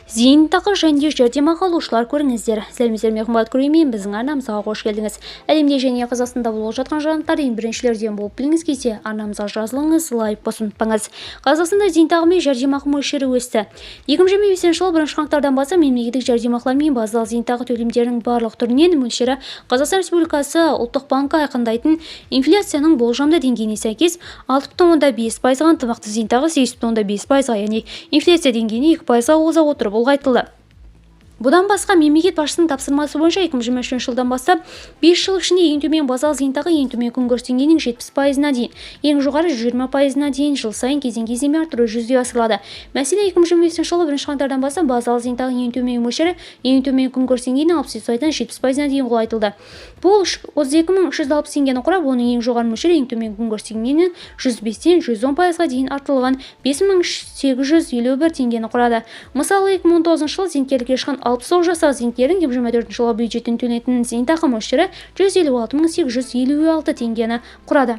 Зейнетақы және жәрдемақы алушылар көріңіздер. Сәлеметсіздер ме қымбатты көрермен, біздің арнамызға қош келдіңіз. Әлемде және Қазақстанда болып жатқан жаңалықтар ең біріншілерден болып біліңіз келсе, арнамызға жазылыңыз, лайк басуын ұмытпаңыз. Қазақстанда зейнетақы мен жәрдемақы мөлшері өсті. 2025 жылы 1 қаңтардан бастап мемлекеттік жәрдемақылар мен базалық зейнетақы төлемдерінің барлық түрінен мөлшері Қазақстан Республикасы ұлттық банкі айқындайтын инфляцияның болжамды деңгейіне сәйкес 6,5%-ға, ынтымақты зейнетақы 8,5%-ға, яғни инфляция деңгейіне 2%-ға оза отырып ұлғайтылды. Бұдан басқа мемлекет басшысының тапсырмасы бойынша 2023 жылдан бастап 5 жыл ішінде ең төмен базалық зейнетақы ең төмен күнкөріс деңгейінің 70%-на дейін, ең жоғары 20%-на дейін жыл сайын кезең-кезеңмен арттыру жүзеге асырылады. Мәселен, 2025 жылы 1 қаңтардан бастап базалық зейнетақы ең төмен мөлшері ең төмен күнкөріс деңгейінің 67%-дан 70%-на дейін ұлғайтылды. Бұл 32.360 теңгені құрап, оның ең жоғары мөлшері ең төмен күнкөріс деңгейінің 105-тен 110%-ға дейін артылған 5851 теңгені құрады. Мысалы, 2019 жылы зейнеткерлікке шыққан 69 жастағы зейнеткердің 2024 жылы бюджеттен төленетін зейнетақы мөлшері 156.856 теңгені құрады.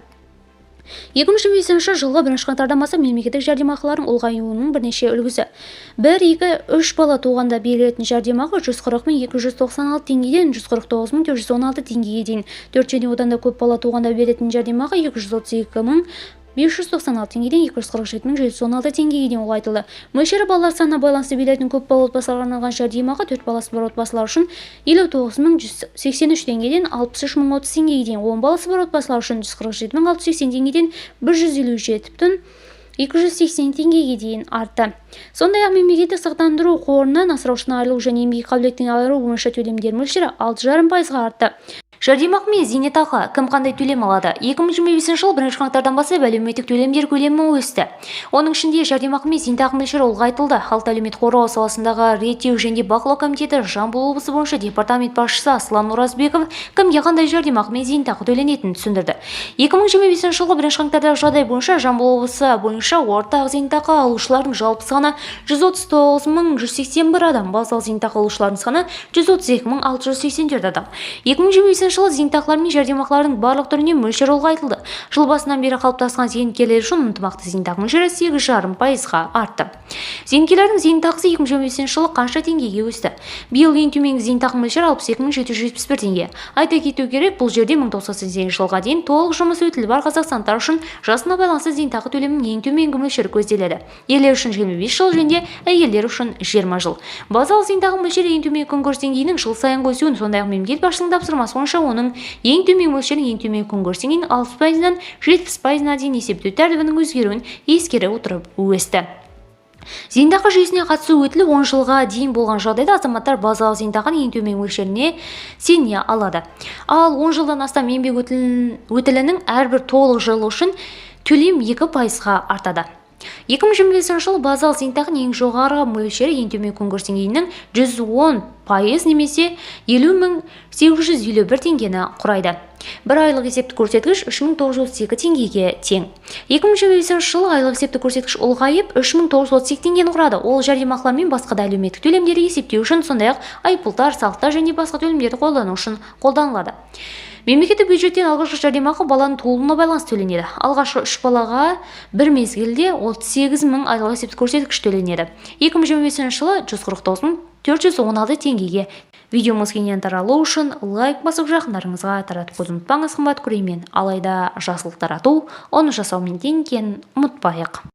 2025 жылғы 1 қаңтардан бастап мемлекеттік жәрдемақылардың ұлғаюының бірнеше үлгісі. 1-2-3 бала туғанда берілетін жәрдемақы 140.296 теңгеден 149.416 теңгеге дейін, 4 және одан да көп бала туғанда берілетін жәрдемақы 232.596 теңгеден 247.716 теңгеге дейін ұлғайтылды. Мөлшері балалар санына байланысты берілетін көп балалы отбасыларға арналған жәрдемақы 4 баласы бар отбасылар үшін 59.183 теңгеден 63.030 теңгеге дейін, 10 баласы бар отбасылар үшін 147.680 теңгеден 157.280 теңгеге дейін артты. Сондай-ақ мемлекеттік сақтандыру қорынан асыраушысынан айырылу және еңбек қабілеттілігінен айырылу бойынша төлемдер мөлшері 6,5%-ға артты. Жәрдемақы мен зейнетақы кім қандай төлем алады? 2025 жылы 1 қаңтардан бастап әлеуметтік төлемдер көлемі өсті. Оның ішінде жәрдемақы мен зейнетақы мөлшері ұлғайтылды. Халықты әлеуметтік қорғау саласындағы реттеу және бақылау комитеті Жамбыл облысы бойынша департамент басшысы Аслан Оразбеков кімге қандай жәрдемақы мен зейнетақы төленетінін түсіндірді. 2025 жылғы 1 қаңтардағы жағдай бойынша Жамбыл облысы бойынша ортақ зейнетақы алушылардың жалпы саны 139.181 адам, базалық зейнетақы алушылардың саны 132.684 адам. 2025 жылы зейнетақылар мен жәрдемақылардың барлық түріне мөлшер ұлғайтылды. Жыл басынан бері қалыптасқан зейнеткерлер үшін ынтымақты зейнетақы мөлшері 8,5%-ға артты. Зейнеткерлердің зейнетақысы 2025 жылы қанша теңгеге өсті? Биыл ең төменгі зейнетақы мөлшері 62.771 теңге. Айта кету керек, бұл жерде 1980 жылға дейін толық жұмыс өтілі бар қазақстандықтар үшін жасына байланысты зейнетақы төлемінің ең төменгі мөлшері көзделеді. Ерлер үшін 25 жыл және әйелдер үшін 20 жыл. Базалық зейнетақы мөлшері ең төмен күнкөріс деңгейінің жыл сайын өсуін, сондай-ақ мемлекет басшысының тапсырмасы бойынша оның ең төмен мөлшерінің ең төмен күнкөріс деңгейінің 60%-дан 70%-на дейін есептеу тәртібінің өзгеруін ескере отырып өсті. Зейнетақы жүйесіне қатысу өтілі 10 жылға дейін болған жағдайда азаматтар базалық зейнетақының ең төмен мөлшеріне сене алады. Ал 10 жылдан астам еңбек өтілінің әрбір толық жылы үшін төлем 2%-ға артады. 2025 жылы базалық зейнетақының ең жоғары мөлшері ең төмен күнкөріс деңгейінің 110% немесе 50.851 теңгені құрайды. Бір айлық есептік көрсеткіш 3.932 теңгеге тең. 2025 жылы айлық есептік көрсеткіш ұлғайып 3.932 теңгені құрады. Ол жәрдемақылар мен басқа да әлеуметтік төлемдерді есептеу үшін, сондай-ақ айыппұлдар, салықтар және басқа төлемдерді қолдану үшін қолданылады. Мемлекеттік бюджеттен алғашқы жәрдемақы баланың тууына байланысты төленеді. Алғашқы 3 балаға бір мезгілде 38.000 айлық есептік көрсеткіш төленеді. 2025 жылы 149.416 теңгеге. Видеомыз кеңінен таралу үшін лайк басып жақындарыңызға таратып қоюды ұмытпаңыз, қымбатты көрермен. Алайда жақсылық тарату, оны жасаумен тең екенін ұмытпайық.